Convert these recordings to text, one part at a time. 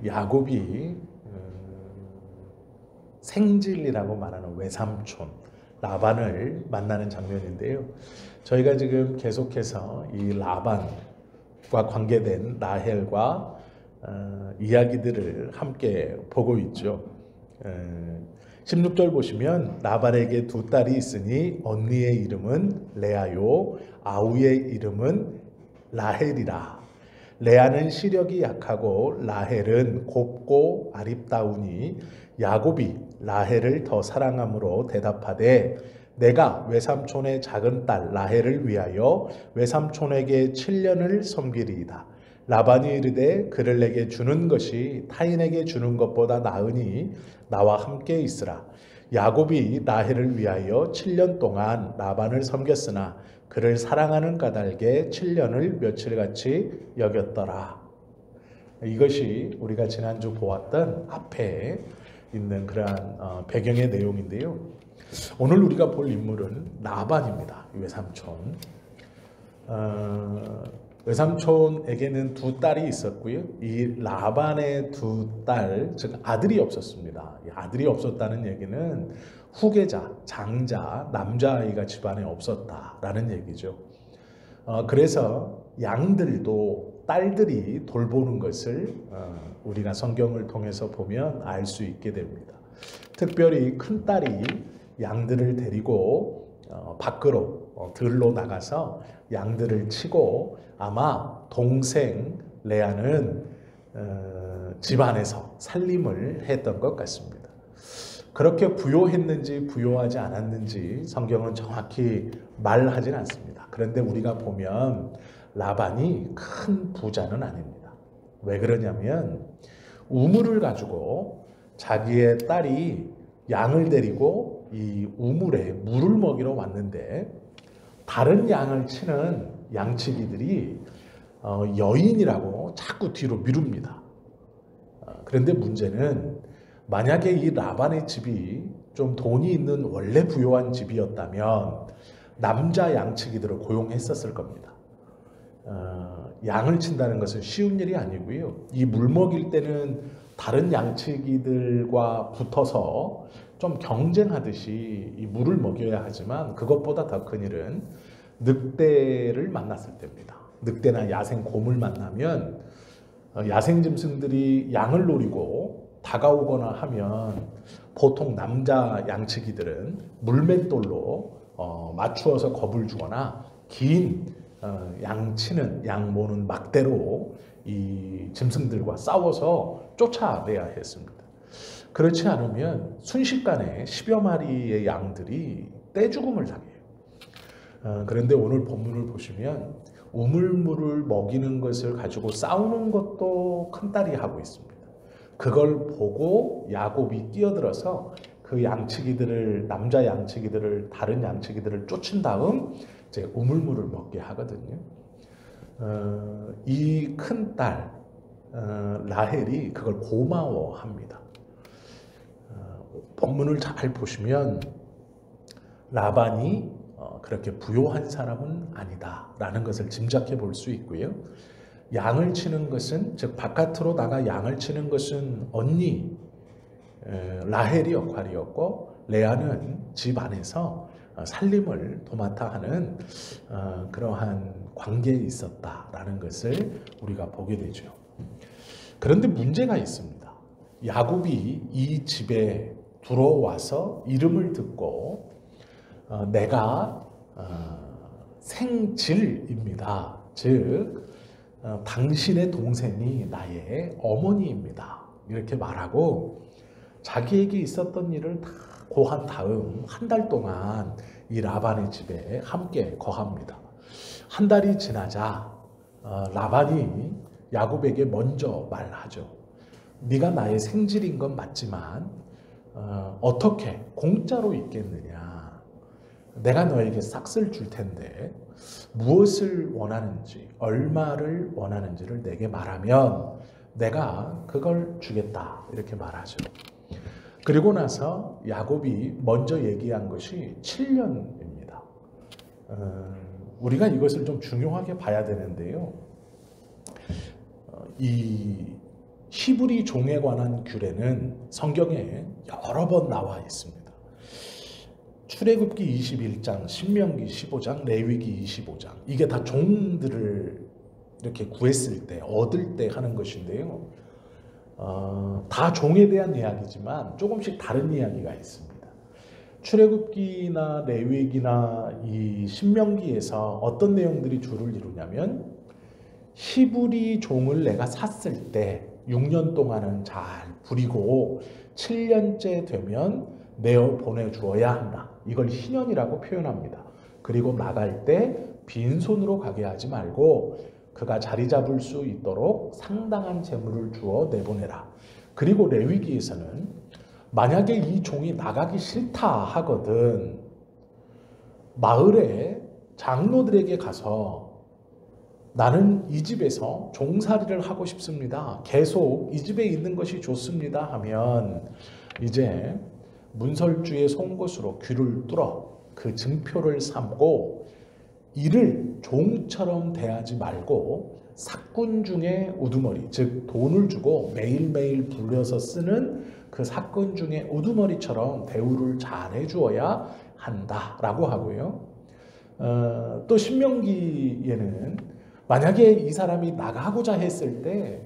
야곱이 생질이라고 말하는 외삼촌 라반을 만나는 장면인데요. 저희가 지금 계속해서 이 라반과 관계된 라헬과 이야기들을 함께 보고 있죠. 16절 보시면 라반에게 두 딸이 있으니 언니의 이름은 레아요 아우의 이름은 라헬이라. 레아는 시력이 약하고 라헬은 곱고 아립다우니 야곱이 라헬을 더 사랑함으로 대답하되 내가 외삼촌의 작은 딸 라헬을 위하여 외삼촌에게 7년을 섬기리이다. 라반이 이르되 그를 내게 주는 것이 타인에게 주는 것보다 나으니 나와 함께 있으라. 야곱이 라헬을 위하여 7년 동안 라반을 섬겼으나 그를 사랑하는 까닭에 7년을 며칠같이 여겼더라. 이것이 우리가 지난주 보았던 앞에 있는 그러한 배경의 내용인데요. 오늘 우리가 볼 인물은 라반입니다. 외삼촌. 외삼촌에게는 두 딸이 있었고요. 이 라반의 두 딸, 즉 아들이 없었습니다. 아들이 없었다는 얘기는 후계자, 장자, 남자아이가 집안에 없었다라는 얘기죠. 그래서 양들도 딸들이 돌보는 것을 우리가 성경을 통해서 보면 알 수 있게 됩니다. 특별히 큰딸이 양들을 데리고 밖으로 들로 나가서 양들을 치고 아마 동생 레아는 집안에서 살림을 했던 것 같습니다. 그렇게 부요했는지 부요하지 않았는지 성경은 정확히 말하진 않습니다. 그런데 우리가 보면 라반이 큰 부자는 아닙니다. 왜 그러냐면 우물을 가지고 자기의 딸이 양을 데리고 이 우물에 물을 먹이러 왔는데 다른 양을 치는 양치기들이 여인이라고 자꾸 뒤로 미룹니다. 그런데 문제는 만약에 이 라반의 집이 좀 돈이 있는 원래 부유한 집이었다면 남자 양치기들을 고용했었을 겁니다. 양을 친다는 것은 쉬운 일이 아니고요. 이 물 먹일 때는 다른 양치기들과 붙어서 좀 경쟁하듯이 이 물을 먹여야 하지만 그것보다 더 큰 일은 늑대를 만났을 때입니다. 늑대나 야생 곰을 만나면 야생 짐승들이 양을 노리고 다가오거나 하면 보통 남자 양치기들은 물맷돌로 맞추어서 겁을 주거나 긴 양치는 양 모는 막대로 이 짐승들과 싸워서 쫓아내야 했습니다. 그렇지 않으면 순식간에 10여 마리의 양들이 떼죽음을 당해요. 그런데 오늘 본문을 보시면 우물물을 먹이는 것을 가지고 싸우는 것도 큰딸이 하고 있습니다. 그걸 보고 야곱이 뛰어들어서 그 양치기들을 남자 양치기들을 다른 양치기들을 쫓은 다음 이제 우물물을 먹게 하거든요. 이 큰딸 라헬이 그걸 고마워합니다. 본문을 잘 보시면 라반이 그렇게 부요한 사람은 아니다라는 것을 짐작해 볼 수 있고요. 양을 치는 것은 즉 바깥으로 나가 양을 치는 것은 언니 라헬이 역할이었고 레아는 집 안에서 살림을 도맡아 하는 그러한 관계에 있었다라는 것을 우리가 보게 되죠. 그런데 문제가 있습니다. 야곱이 이 집에 들어와서 이름을 듣고 내가 생질입니다. 즉 당신의 동생이 나의 어머니입니다. 이렇게 말하고 자기에게 있었던 일을 다 고한 다음 한 달 동안 이 라반의 집에 함께 거합니다. 한 달이 지나자 라반이 야곱에게 먼저 말하죠. 네가 나의 생질인 건 맞지만 어떻게 공짜로 있겠느냐. 내가 너에게 싹쓸 줄 텐데 무엇을 원하는지 얼마를 원하는지를 내게 말하면 내가 그걸 주겠다. 이렇게 말하죠. 그리고 나서 야곱이 먼저 얘기한 것이 7년입니다. 우리가 이것을 좀 중요하게 봐야 되는데요. 이 히브리 종에 관한 규례는 성경에 여러 번 나와 있습니다. 출애굽기 21장, 신명기 15장, 레위기 25장. 이게 다 종들을 이렇게 구했을 때, 얻을 때 하는 것인데요. 다 종에 대한 이야기지만 조금씩 다른 이야기가 있습니다. 출애굽기나 레위기나 이 신명기에서 어떤 내용들이 주를 이루냐면 히브리 종을 내가 샀을 때 6년 동안은 잘 부리고 7년째 되면 내어 보내주어야 한다. 이걸 희년이라고 표현합니다. 그리고 나갈 때 빈손으로 가게 하지 말고 그가 자리 잡을 수 있도록 상당한 재물을 주어 내보내라. 그리고 레위기에서는 만약에 이 종이 나가기 싫다 하거든 마을에 장로들에게 가서 나는 이 집에서 종살이를 하고 싶습니다. 계속 이 집에 있는 것이 좋습니다 하면 이제 문설주의 송곳으로 귀를 뚫어 그 증표를 삼고 이를 종처럼 대하지 말고 삭군 중에 우두머리, 즉 돈을 주고 매일매일 불려서 쓰는 그 삭군 중에 우두머리처럼 대우를 잘해 주어야 한다라고 하고요. 또 신명기에는 만약에 이 사람이 나가고자 했을 때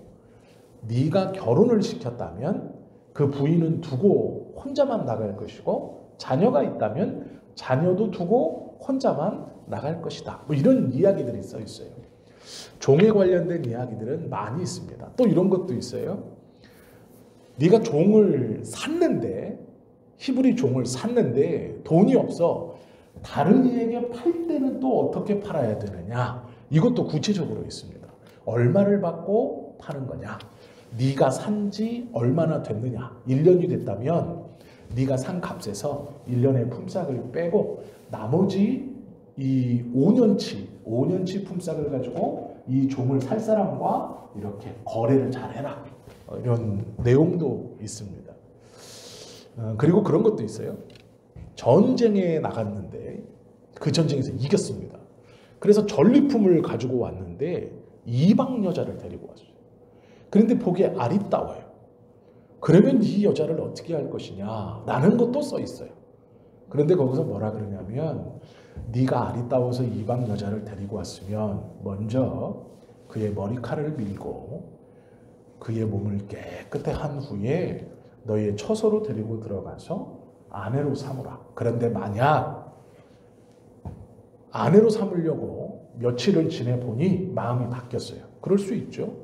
네가 결혼을 시켰다면 그 부인은 두고 혼자만 나갈 것이고 자녀가 있다면 자녀도 두고 혼자만 나갈 것이다. 뭐 이런 이야기들이 써 있어요. 종에 관련된 이야기들은 많이 있습니다. 또 이런 것도 있어요. 네가 종을 샀는데 히브리 종을 샀는데 돈이 없어. 다른 이에게 팔 때는 또 어떻게 팔아야 되느냐. 이것도 구체적으로 있습니다. 얼마를 받고 파는 거냐. 네가 산 지 얼마나 됐느냐. 1년이 됐다면 네가 산 값에서 1년의 품삯을 빼고 나머지 이 5년치 품삯을 가지고 이 종을 살 사람과 이렇게 거래를 잘 해라. 이런 내용도 있습니다. 그리고 그런 것도 있어요. 전쟁에 나갔는데 그 전쟁에서 이겼습니다. 그래서 전리품을 가지고 왔는데 이방 여자를 데리고 왔어요. 그런데 보기에 아리따워요. 그러면 이 여자를 어떻게 할 것이냐 라는 것도 써 있어요. 그런데 거기서 뭐라 그러냐면 네가 아리따워서 이방 여자를 데리고 왔으면 먼저 그의 머리카락을 밀고 그의 몸을 깨끗이 한 후에 너의 처소로 데리고 들어가서 아내로 삼으라. 그런데 만약 아내로 삼으려고 며칠을 지내보니 마음이 바뀌었어요. 그럴 수 있죠.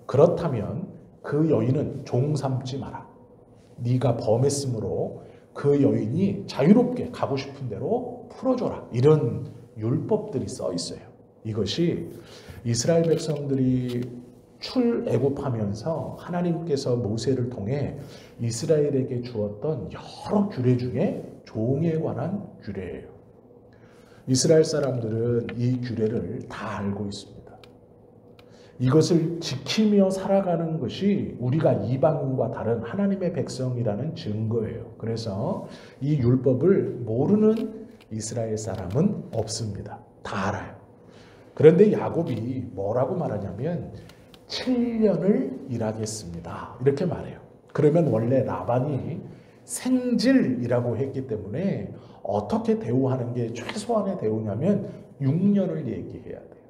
그렇다면 그 여인은 종 삼지 마라. 네가 범했으므로 그 여인이 자유롭게 가고 싶은 대로 풀어줘라. 이런 율법들이 써 있어요. 이것이 이스라엘 백성들이 출애굽하면서 하나님께서 모세를 통해 이스라엘에게 주었던 여러 규례 중에 종에 관한 규례예요. 이스라엘 사람들은 이 규례를 다 알고 있습니다. 이것을 지키며 살아가는 것이 우리가 이방인과 다른 하나님의 백성이라는 증거예요. 그래서 이 율법을 모르는 이스라엘 사람은 없습니다. 다 알아요. 그런데 야곱이 뭐라고 말하냐면 7년을 일하겠습니다. 이렇게 말해요. 그러면 원래 라반이 생질이라고 했기 때문에 어떻게 대우하는 게 최소한의 대우냐면 6년을 얘기해야 돼요.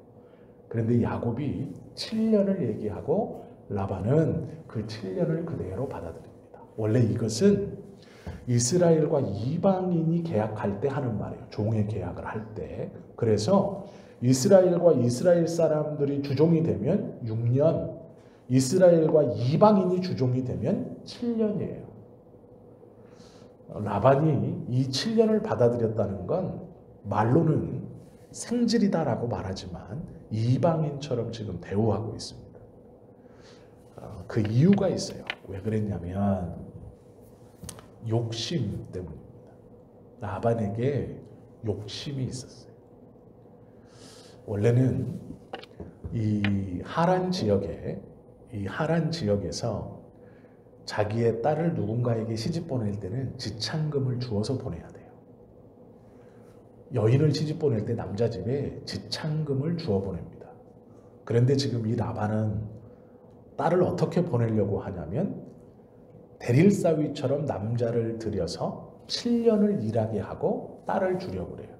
그런데 야곱이 7년을 얘기하고 라반은 그 7년을 그대로 받아들입니다. 원래 이것은 이스라엘과 이방인이 계약할 때 하는 말이에요. 종의 계약을 할 때. 그래서 이스라엘과 이스라엘 사람들이 주종이 되면 6년, 이스라엘과 이방인이 주종이 되면 7년이에요. 라반이 이 7년을 받아들였다는 건 말로는 생질이다라고 말하지만 이방인처럼 지금 대우하고 있습니다. 그 이유가 있어요. 왜 그랬냐면 욕심 때문입니다. 라반에게 욕심이 있었어요. 원래는 이 하란 지역에서 자기의 딸을 누군가에게 시집 보낼 때는 지참금을 주어서 보내야 돼요. 여인을 시집 보낼 때 남자 집에 지참금을 주어 보냅니다. 그런데 지금 이 라반은 딸을 어떻게 보내려고 하냐면 대릴사위처럼 남자를 들여서 7년을 일하게 하고 딸을 주려고 그래요.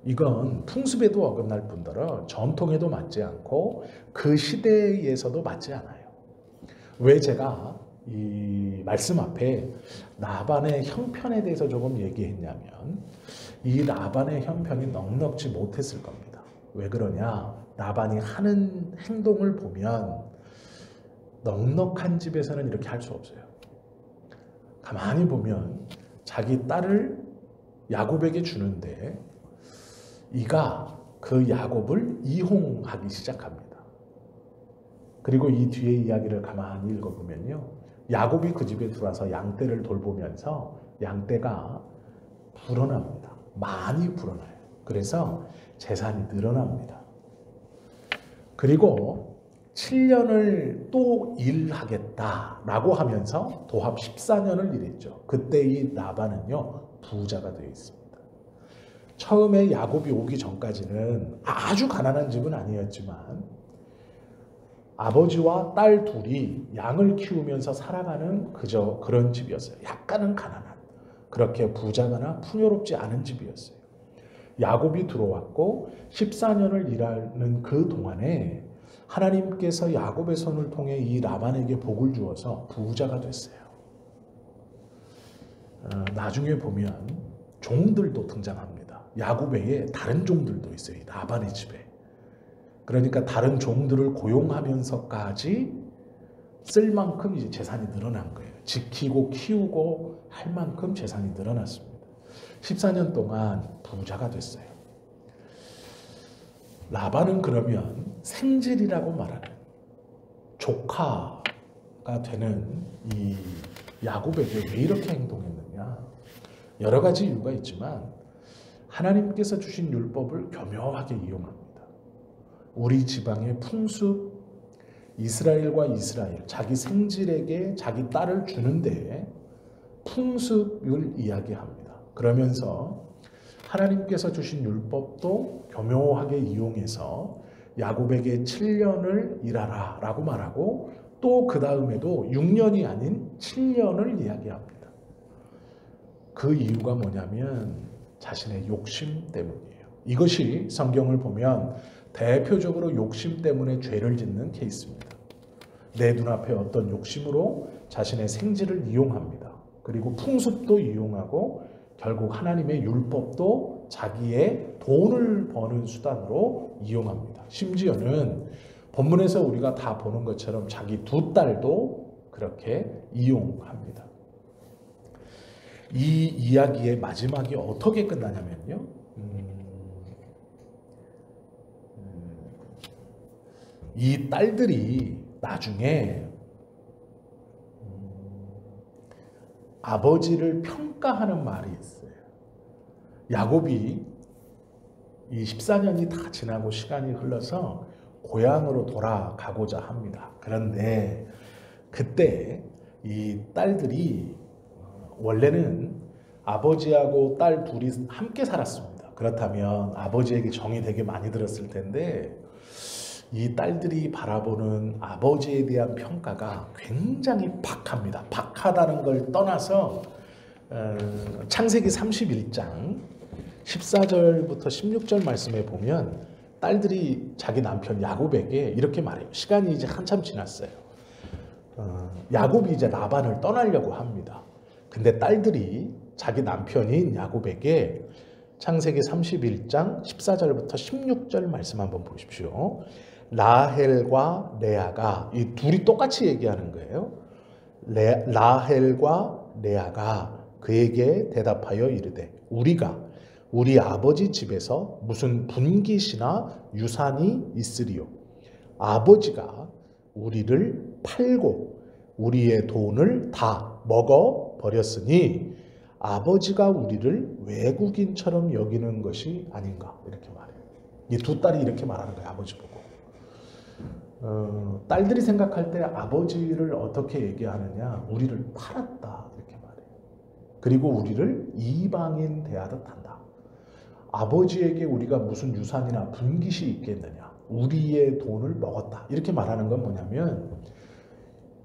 이건 풍습에도 어긋날 뿐더러 전통에도 맞지 않고 그 시대에서도 맞지 않아요. 왜 제가 이 말씀 앞에 라반의 형편에 대해서 조금 얘기했냐면 이 라반의 형편이 넉넉지 못했을 겁니다. 왜 그러냐? 라반이 하는 행동을 보면 넉넉한 집에서는 이렇게 할 수 없어요. 가만히 보면 자기 딸을 야곱에게 주는데 이가 그 야곱을 이홍하기 시작합니다. 그리고 이 뒤에 이야기를 가만히 읽어보면요. 야곱이 그 집에 들어와서 양떼를 돌보면서 양떼가 불어납니다. 많이 불어나요. 그래서 재산이 늘어납니다. 그리고 7년을 또 일하겠다라고 하면서 도합 14년을 일했죠. 그때 이 라반은요, 부자가 되어 있습니다. 처음에 야곱이 오기 전까지는 아주 가난한 집은 아니었지만 아버지와 딸 둘이 양을 키우면서 살아가는 그저 그런 집이었어요. 약간은 가난한, 그렇게 부자거나 풍요롭지 않은 집이었어요. 야곱이 들어왔고 14년을 일하는 그 동안에 하나님께서 야곱의 손을 통해 이 라반에게 복을 주어서 부자가 됐어요. 나중에 보면 종들도 등장합니다. 야곱 외에 다른 종들도 있어요. 라반의 집에. 그러니까 다른 종들을 고용하면서까지 쓸 만큼 이제 재산이 늘어난 거예요. 지키고 키우고 할 만큼 재산이 늘어났습니다. 14년 동안 부자가 됐어요. 라반은 그러면 생질이라고 말하는 조카가 되는 이 야곱에게 왜 이렇게 행동했느냐? 여러 가지 이유가 있지만 하나님께서 주신 율법을 교묘하게 이용합니다. 우리 지방의 풍습, 이스라엘과 이스라엘, 자기 생질에게 자기 딸을 주는데 풍습을 이야기합니다. 그러면서 하나님께서 주신 율법도 교묘하게 이용해서 야곱에게 7년을 일하라 라고 말하고 또 그 다음에도 6년이 아닌 7년을 이야기합니다. 그 이유가 뭐냐면 자신의 욕심 때문이에요. 이것이 성경을 보면 대표적으로 욕심 때문에 죄를 짓는 케이스입니다. 내 눈앞에 어떤 욕심으로 자신의 생질을 이용합니다. 그리고 풍습도 이용하고 결국 하나님의 율법도 자기의 돈을 버는 수단으로 이용합니다. 심지어는 본문에서 우리가 다 보는 것처럼 자기 두 딸도 그렇게 이용합니다. 이 이야기의 마지막이 어떻게 끝나냐면요. 이 딸들이 나중에 아버지를 평가하는 말이 있어요. 야곱이 이 14년이 다 지나고 시간이 흘러서 고향으로 돌아가고자 합니다. 그런데 그때 이 딸들이 원래는 아버지하고 딸 둘이 함께 살았습니다. 그렇다면 아버지에게 정이 되게 많이 들었을 텐데 이 딸들이 바라보는 아버지에 대한 평가가 굉장히 박합니다. 박하다는 걸 떠나서 창세기 31장 14절부터 16절 말씀에 보면 딸들이 자기 남편 야곱에게 이렇게 말해요. 시간이 이제 한참 지났어요. 야곱이 이제 라반을 떠나려고 합니다. 근데 딸들이 자기 남편인 야곱에게 창세기 31장 14절부터 16절 말씀 한번 보십시오. 라헬과 레아가 이 둘이 똑같이 얘기하는 거예요. 라헬과 레아가 그에게 대답하여 이르되 우리가 우리 아버지 집에서 무슨 분깃이나 유산이 있으리요. 아버지가 우리를 팔고 우리의 돈을 다 먹어버렸으니 아버지가 우리를 외국인처럼 여기는 것이 아닌가 이렇게 말해요. 이 두 딸이 이렇게 말하는 거예요. 아버지 보고. 딸들이 생각할 때 아버지를 어떻게 얘기하느냐. 우리를 팔았다 이렇게 말해요. 그리고 우리를 이방인 대하듯 한다. 아버지에게 우리가 무슨 유산이나 분깃이 있겠느냐. 우리의 돈을 먹었다. 이렇게 말하는 건 뭐냐면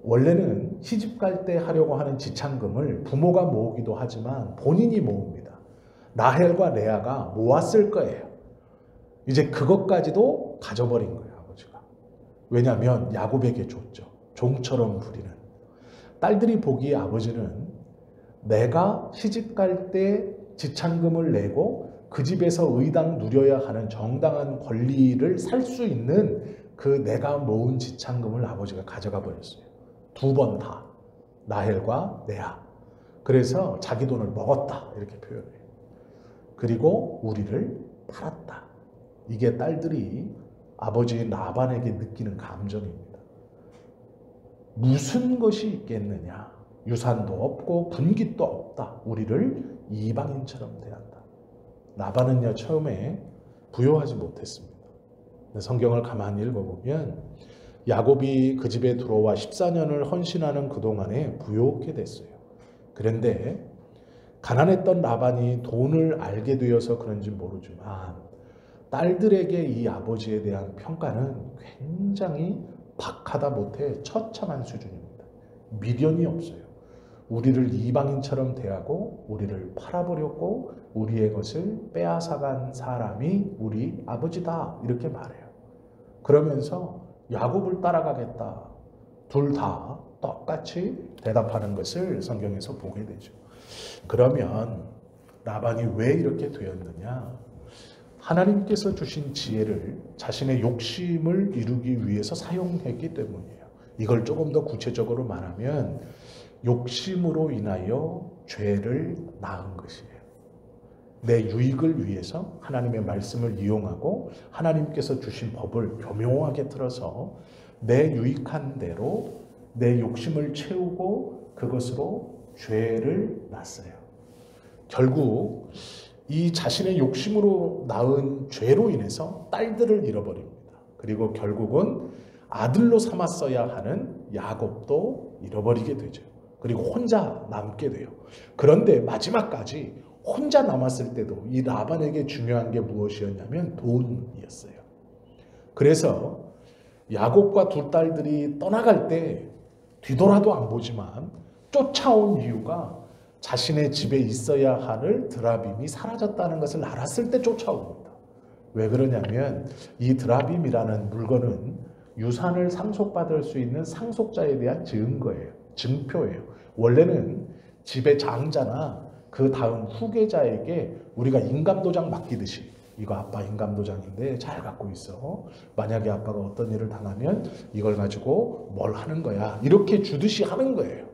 원래는 시집 갈 때 하려고 하는 지참금을 부모가 모으기도 하지만 본인이 모읍니다. 라헬과 레아가 모았을 거예요. 이제 그것까지도 가져버린 거예요, 아버지가. 왜냐하면 야곱에게 줬죠. 종처럼 부리는. 딸들이 보기에 아버지는 내가 시집 갈 때 지참금을 내고 그 집에서 의당 누려야 하는 정당한 권리를 살 수 있는 그 내가 모은 지참금을 아버지가 가져가 버렸어요. 두 번 다. 라헬과 레아. 그래서 자기 돈을 먹었다 이렇게 표현해요. 그리고 우리를 팔았다. 이게 딸들이 아버지 라반에게 느끼는 감정입니다. 무슨 것이 있겠느냐. 유산도 없고 분깃도 없다. 우리를 이방인처럼 대한다. 라반은요 처음에 부요하지 못했습니다. 성경을 가만히 읽어보면 야곱이 그 집에 들어와 14년을 헌신하는 그동안에 부요케 됐어요. 그런데 가난했던 라반이 돈을 알게 되어서 그런지 모르지만 딸들에게 이 아버지에 대한 평가는 굉장히 박하다 못해 처참한 수준입니다. 미련이 없어요. 우리를 이방인처럼 대하고 우리를 팔아버렸고 우리의 것을 빼앗아간 사람이 우리 아버지다 이렇게 말해요. 그러면서 야곱을 따라가겠다. 둘 다 똑같이 대답하는 것을 성경에서 보게 되죠. 그러면 라반이 왜 이렇게 되었느냐? 하나님께서 주신 지혜를 자신의 욕심을 이루기 위해서 사용했기 때문이에요. 이걸 조금 더 구체적으로 말하면 욕심으로 인하여 죄를 낳은 것이에요. 내 유익을 위해서 하나님의 말씀을 이용하고 하나님께서 주신 법을 교묘하게 틀어서 내 유익한 대로 내 욕심을 채우고 그것으로 죄를 낳았어요. 결국 이 자신의 욕심으로 낳은 죄로 인해서 딸들을 잃어버립니다. 그리고 결국은 아들로 삼았어야 하는 야곱도 잃어버리게 되죠. 그리고 혼자 남게 돼요. 그런데 마지막까지 혼자 남았을 때도 이 라반에게 중요한 게 무엇이었냐면 돈이었어요. 그래서 야곱과 두 딸들이 떠나갈 때 뒤돌아도 안 보지만 쫓아온 이유가 자신의 집에 있어야 할 드라빔이 사라졌다는 것을 알았을 때 쫓아옵니다. 왜 그러냐면 이 드라빔이라는 물건은 유산을 상속받을 수 있는 상속자에 대한 증거예요. 증표예요. 원래는 집의 장자나 그 다음 후계자에게 우리가 인감도장 맡기듯이 이거 아빠 인감도장인데 잘 갖고 있어. 만약에 아빠가 어떤 일을 당하면 이걸 가지고 뭘 하는 거야. 이렇게 주듯이 하는 거예요.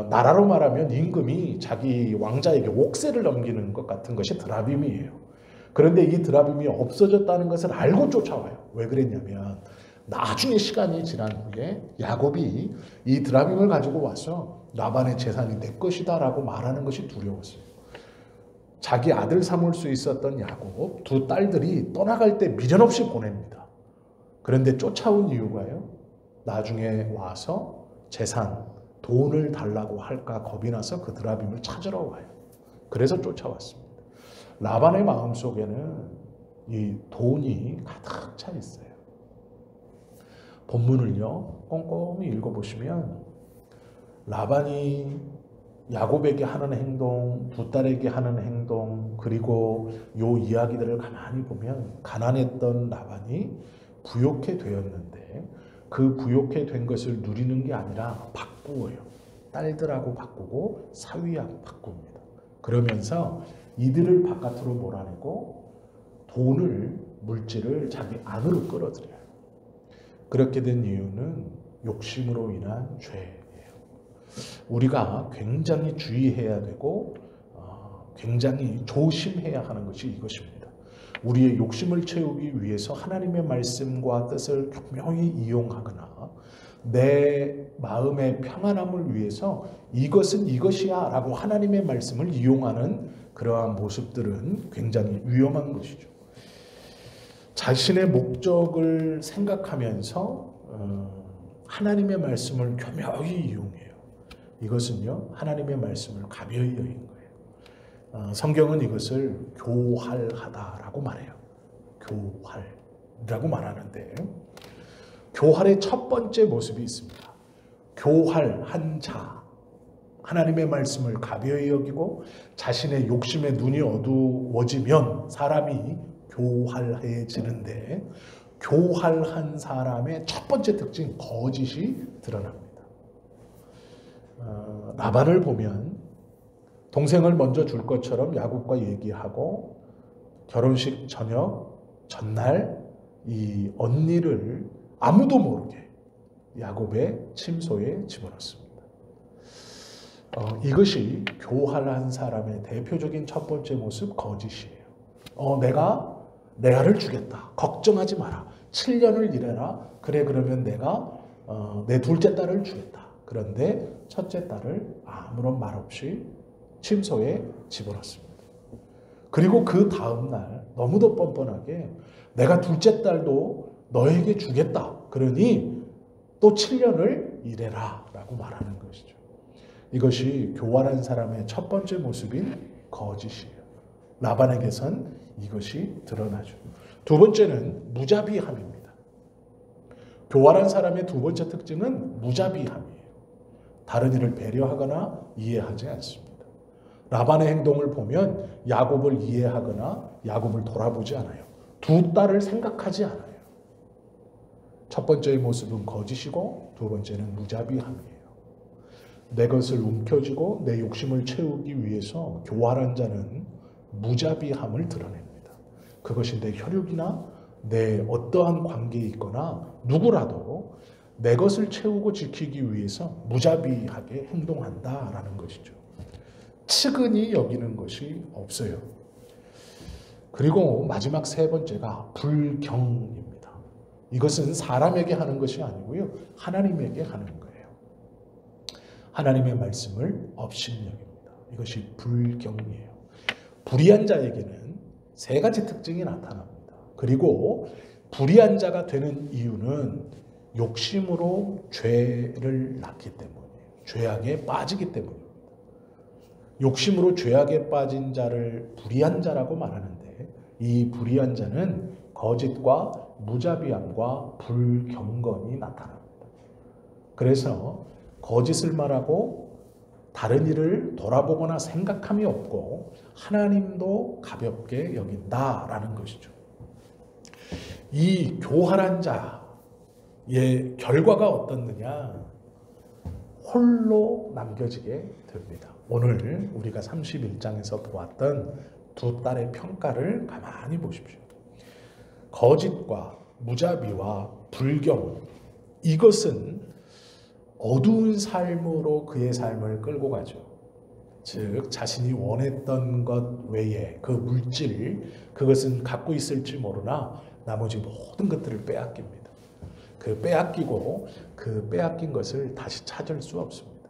나라로 말하면 임금이 자기 왕자에게 옥새를 넘기는 것 같은 것이 드라빔이에요. 그런데 이 드라빔이 없어졌다는 것을 알고 쫓아와요. 왜 그랬냐면 나중에 시간이 지난 후에 야곱이 이 드라빔을 가지고 와서 라반의 재산이 내 것이다 라고 말하는 것이 두려웠어요. 자기 아들 삼을 수 있었던 야곱 두 딸들이 떠나갈 때 미련 없이 보냅니다. 그런데 쫓아온 이유가요. 나중에 와서 재산, 돈을 달라고 할까 겁이 나서 그 드라빔을 찾으러 와요. 그래서 쫓아왔습니다. 라반의 마음속에는 이 돈이 가득 차 있어요. 본문을요 꼼꼼히 읽어보시면 라반이 야곱에게 하는 행동, 두 딸에게 하는 행동, 그리고 요 이야기들을 가만히 보면 가난했던 라반이 부욕해 되었는데 그 부욕해 된 것을 누리는 게 아니라 바꾸어요. 딸들하고 바꾸고 사위하고 바꿉니다. 그러면서 이들을 바깥으로 몰아내고 돈을, 물질을 자기 안으로 끌어들여요. 그렇게 된 이유는 욕심으로 인한 죄예요. 우리가 굉장히 주의해야 되고 굉장히 조심해야 하는 것이 이것입니다. 우리의 욕심을 채우기 위해서 하나님의 말씀과 뜻을 교묘히 이용하거나 내 마음의 평안함을 위해서 이것은 이것이야 라고 하나님의 말씀을 이용하는 그러한 모습들은 굉장히 위험한 것이죠. 자신의 목적을 생각하면서 하나님의 말씀을 교묘히 이용해요. 이것은요 하나님의 말씀을 가벼이 여긴 거예요. 성경은 이것을 교활하다라고 말해요. 교활. 말하는데 교활의 첫 번째 모습이 있습니다. 교활한 자, 하나님의 말씀을 가벼이 여기고 자신의 욕심에 눈이 어두워지면 사람이 교활해지는데, 교활한 사람의 첫 번째 특징, 거짓이 드러납니다. 라반을 보면 동생을 먼저 줄 것처럼 야곱과 얘기하고 결혼식 저녁 전날 이 언니를 아무도 모르게 야곱의 침소에 집어넣습니다. 이것이 교활한 사람의 대표적인 첫 번째 모습, 거짓이에요. 내가 레아를 주겠다. 걱정하지 마라. 7년을 일해라. 그래, 그러면 내가 내 둘째 딸을 주겠다. 그런데 첫째 딸을 아무런 말 없이 침소에 집어넣습니다. 그리고 그 다음날 너무도 뻔뻔하게 내가 둘째 딸도 너에게 주겠다. 그러니 또 7년을 일해라 라고 말하는 것이죠. 이것이 교활한 사람의 첫 번째 모습인 거짓이에요. 라반에게선 이것이 드러나죠. 두 번째는 무자비함입니다. 교활한 사람의 두 번째 특징은 무자비함이에요. 다른 이를 배려하거나 이해하지 않습니다. 라반의 행동을 보면 야곱을 이해하거나 야곱을 돌아보지 않아요. 두 딸을 생각하지 않아요. 첫 번째의 모습은 거짓이고 두 번째는 무자비함이에요. 내 것을 움켜쥐고 내 욕심을 채우기 위해서 교활한 자는 무자비함을 드러냅니다. 그것이 내 혈육이나 내 어떠한 관계에 있거나 누구라도 내 것을 채우고 지키기 위해서 무자비하게 행동한다라는 것이죠. 측은히 여기는 것이 없어요. 그리고 마지막 세 번째가 불경입니다. 이것은 사람에게 하는 것이 아니고요, 하나님에게 하는 거예요. 하나님의 말씀을 업신여깁니다. 이것이 불경이에요. 불의한 자에게는 세 가지 특징이 나타납니다. 그리고 불의한 자가 되는 이유는 욕심으로 죄를 낳기 때문이에요. 죄악에 빠지기 때문입니다. 욕심으로 죄악에 빠진 자를 불의한 자라고 말하는데, 이 불의한 자는 거짓과 무자비함과 불경건이 나타납니다. 그래서 거짓을 말하고 다른 일을 돌아보거나 생각함이 없고 하나님도 가볍게 여긴다라는 것이죠. 이 교활한 자의 결과가 어떻느냐? 홀로 남겨지게 됩니다. 오늘 우리가 31장에서 보았던 두 딸의 평가를 가만히 보십시오. 거짓과 무자비와 불경, 이것은 어두운 삶으로 그의 삶을 끌고 가죠. 즉 자신이 원했던 것 외에 그 물질, 그것은 갖고 있을지 모르나 나머지 모든 것들을 빼앗깁니다. 그 빼앗기고 그 빼앗긴 것을 다시 찾을 수 없습니다.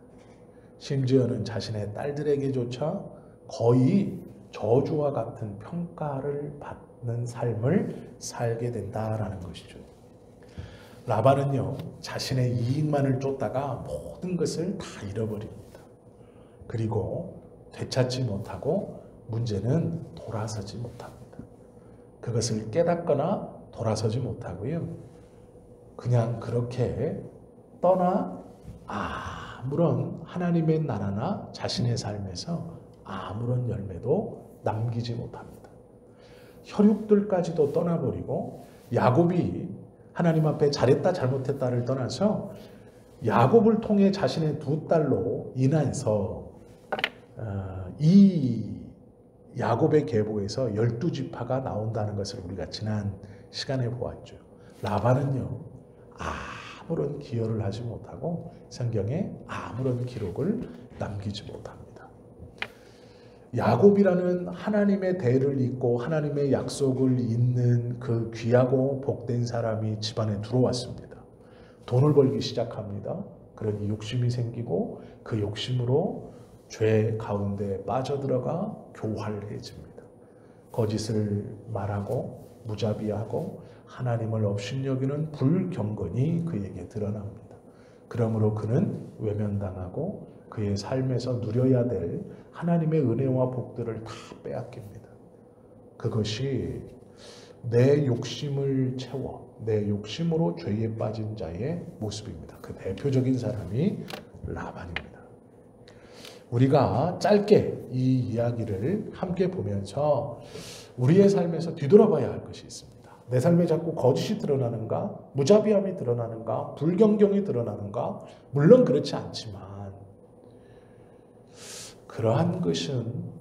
심지어는 자신의 딸들에게조차 거의 저주와 같은 평가를 받는 삶을 살게 된다라는 것이죠. 라반은요, 자신의 이익만을 쫓다가 모든 것을 다 잃어버립니다. 그리고 되찾지 못하고 문제는 돌아서지 못합니다. 그것을 깨닫거나 돌아서지 못하고요, 그냥 그렇게 떠나 아무런 하나님의 나라나 자신의 삶에서 아무런 열매도 남기지 못합니다. 혈육들까지도 떠나버리고, 야곱이 하나님 앞에 잘했다 잘못했다를 떠나서 야곱을 통해 자신의 두 딸로 인해서 이 야곱의 계보에서 12지파가 나온다는 것을 우리가 지난 시간에 보았죠. 라반은요, 아무런 기여를 하지 못하고 성경에 아무런 기록을 남기지 못합니다. 야곱이라는 하나님의 대를 잇고 하나님의 약속을 잇는 그 귀하고 복된 사람이 집안에 들어왔습니다. 돈을 벌기 시작합니다. 그러니 욕심이 생기고 그 욕심으로 죄 가운데 빠져들어가 교활해집니다. 거짓을 말하고 무자비하고 하나님을 업신여기는 불경건이 그에게 드러납니다. 그러므로 그는 외면당하고 그의 삶에서 누려야 될 하나님의 은혜와 복들을 다 빼앗깁니다. 그것이 내 욕심을 채워 내 욕심으로 죄에 빠진 자의 모습입니다. 그 대표적인 사람이 라반입니다. 우리가 짧게 이 이야기를 함께 보면서 우리의 삶에서 뒤돌아봐야 할 것이 있습니다. 내 삶에 자꾸 거짓이 드러나는가? 무자비함이 드러나는가? 불경경이 드러나는가? 물론 그렇지 않지만 그러한 것은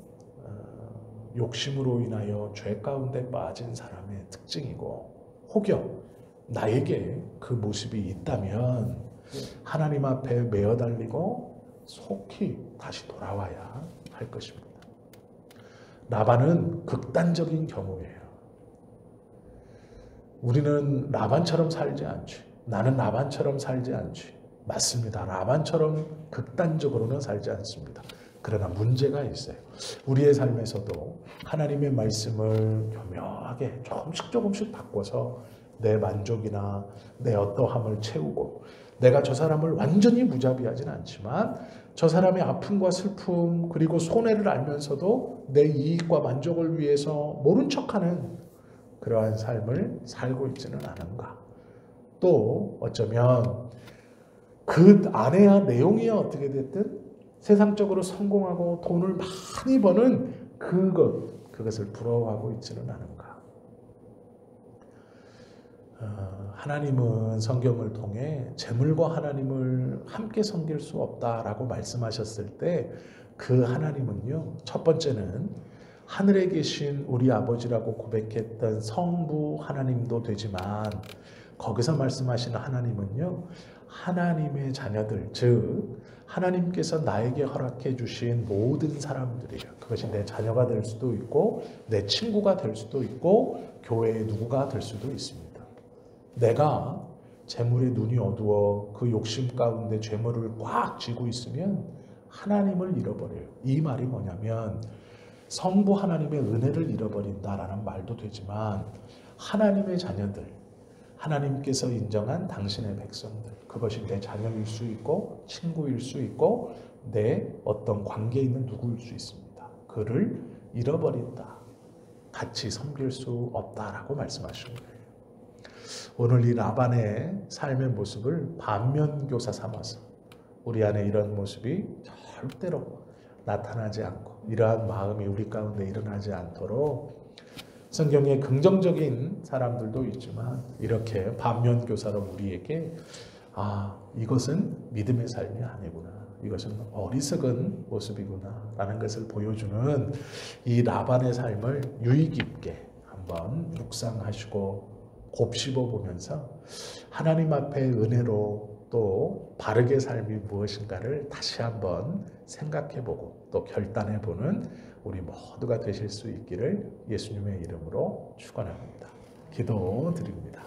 욕심으로 인하여 죄 가운데 빠진 사람의 특징이고 혹여 나에게 그 모습이 있다면 하나님 앞에 메어 달리고 속히 다시 돌아와야 할 것입니다. 라반은 극단적인 경우예요. 우리는 라반처럼 살지 않지. 나는 라반처럼 살지 않지. 맞습니다. 라반처럼 극단적으로는 살지 않습니다. 그러나 문제가 있어요. 우리의 삶에서도 하나님의 말씀을 교묘하게 조금씩 바꿔서 내 만족이나 내 어떠함을 채우고 내가 저 사람을 완전히 무자비하지는 않지만 저 사람의 아픔과 슬픔 그리고 손해를 알면서도 내 이익과 만족을 위해서 모른 척하는 그러한 삶을 살고 있지는 않은가. 또 어쩌면 그 안에야 내용이야 어떻게 됐든 세상적으로 성공하고 돈을 많이 버는 그것을 부러워하고 있지는 않은가. 하나님은 성경을 통해 재물과 하나님을 함께 섬길 수 없다라고 말씀하셨을 때 그 하나님은요, 첫 번째는 하늘에 계신 우리 아버지라고 고백했던 성부 하나님도 되지만 거기서 말씀하시는 하나님은요, 하나님의 자녀들, 즉 하나님께서 나에게 허락해 주신 모든 사람들이에요. 그것이 내 자녀가 될 수도 있고 내 친구가 될 수도 있고 교회의 누구가 될 수도 있습니다. 내가 재물에 눈이 어두워 그 욕심 가운데 재물을 꽉 쥐고 있으면 하나님을 잃어버려요. 이 말이 뭐냐면 성부 하나님의 은혜를 잃어버린다라는 말도 되지만 하나님의 자녀들, 하나님께서 인정한 당신의 백성들, 그것이 내 자녀일 수 있고 친구일 수 있고 내 어떤 관계에 있는 누구일 수 있습니다. 그를 잃어버린다. 같이 섬길 수 없다라고 말씀하신 거예요. 오늘 이 라반의 삶의 모습을 반면교사 삼아서 우리 안에 이런 모습이 절대로 나타나지 않고 이러한 마음이 우리 가운데 일어나지 않도록 성경에 긍정적인 사람들도 있지만 이렇게 반면교사로 우리에게 이것은 믿음의 삶이 아니구나. 이것은 어리석은 모습이구나 라는 것을 보여주는 이 라반의 삶을 유의 깊게 한번 묵상하시고 곱씹어 보면서 하나님 앞에 은혜로 또 바르게 삶이 무엇인가를 다시 한번 생각해 보고 또 결단해 보는 우리 모두가 되실 수 있기를 예수님의 이름으로 축원합니다. 기도드립니다.